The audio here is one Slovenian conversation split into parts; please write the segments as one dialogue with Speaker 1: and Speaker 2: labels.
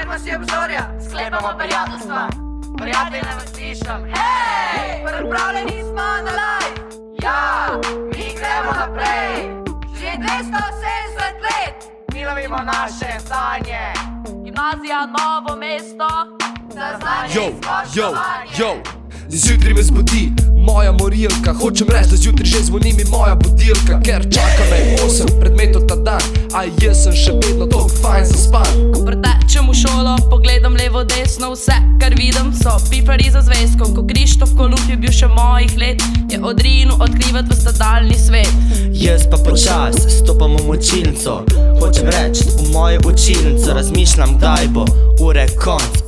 Speaker 1: Širimo si obzorja, sklepamo prijateljstva. Prijatelji ne vas slišam, hej! Pripravljeni smo na live. Ja, mi gremo naprej. Že 270 let mi lovimo naše sanje.
Speaker 2: Gimnazija Novo mesto,
Speaker 1: za znanje in spoštovanje.
Speaker 3: Zjutraj me zbudi moja morilka, hočem reči, da zjutraj že zvoni mi moja budilka. Ker čaka me 8 predmetov ta dan, a jaz sem še vedno toliko fajn zaspan.
Speaker 2: Ko pretečem v šolo, pogledam levo desno, vse kar vidim so piparji za zvezkom. Ko Krištof Kolumb je bil še mojih let, je odrinil odkrivat vstadaljni svet.
Speaker 4: Jaz pa počas stopam v močilnico, hočem reči v mojo učilnico. Razmišljam, kdaj bo ure konc,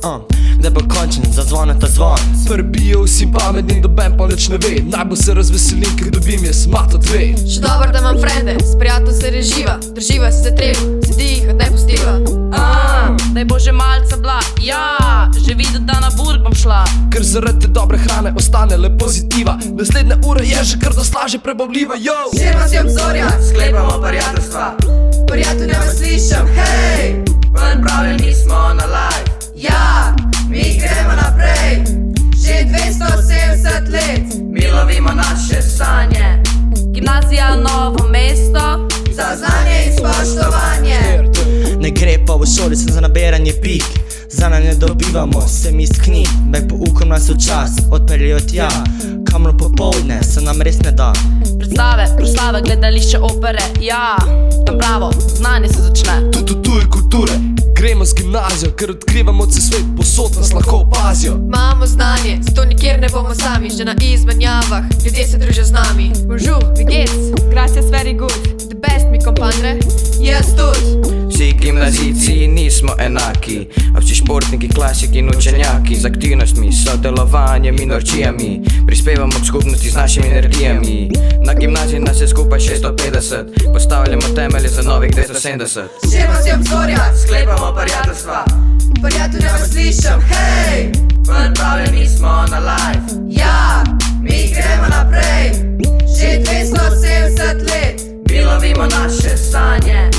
Speaker 4: kdaj bo končen zazvone ta zvon.
Speaker 3: Prbijo vsi pametni, doben pa nič ne ve. Najbolj se razveselim, ker dobim jaz mato 2.
Speaker 1: Še dobro, da imam frende, s prijatelj se reživa. Drživa se trebu, sedi jih, od ne pustiva.
Speaker 2: Daj bo že malce bila, ja, že videti, da na burg bom šla.
Speaker 3: Ker zaradi te dobre hrane ostane le pozitiva. Naslednja ura je že kar dost lažje prebavljiva, yo!
Speaker 1: Širimo si obzorja, sklepamo prijateljstva. Prijatelji ne vas slišam, hej! Pripravljeni smo na live. Ja, mi gremo naprej. Že 270 let mi lovimo naše sanje.
Speaker 2: Gimnazija Novo mesto,
Speaker 1: za znanje in spoštovanje.
Speaker 4: Ne gre pa v šoli sem za nabiranje pik, znanja ne dobivamo sem iz knjig. Med poukom nas v čas odpeljejo tja, kamor popoldne se nam res ne da.
Speaker 2: predstave, proslave, gledališče, opere, ja, tam bravo, znanje se začne.
Speaker 3: Tu je kulture, gremo z gimnazijo, ker odkrivamo se svet, posod nas lahko opazijo.
Speaker 1: Imamo znanje, zato nikjer ne bomo sami, že na izmenjavah, ljudje se družijo z nami. Bonjour, wie geht's? Gracias, very good. The best, mi compadre. Jaz tudi.
Speaker 5: Vsi gimnazijci nismo enaki, a vsi športniki, klasiki in učenjaki. Z aktivnostmi, sodelovanjem in orčijami prispevamo k skupnosti z našimi energijami. Na gimnaziji nas je skupaj 650, postavljamo temelje za novih 270.
Speaker 1: Širimo si obzorja, sklepamo prijateljstva. Prijatelji ne vas slišam, hej! Pripravljeni smo na live. Ja, mi gremo naprej. Že 270 let mi lovimo naše sanje.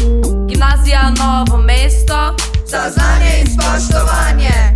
Speaker 2: Gimnazija Novo mesto,
Speaker 1: za znanje in spoštovanje.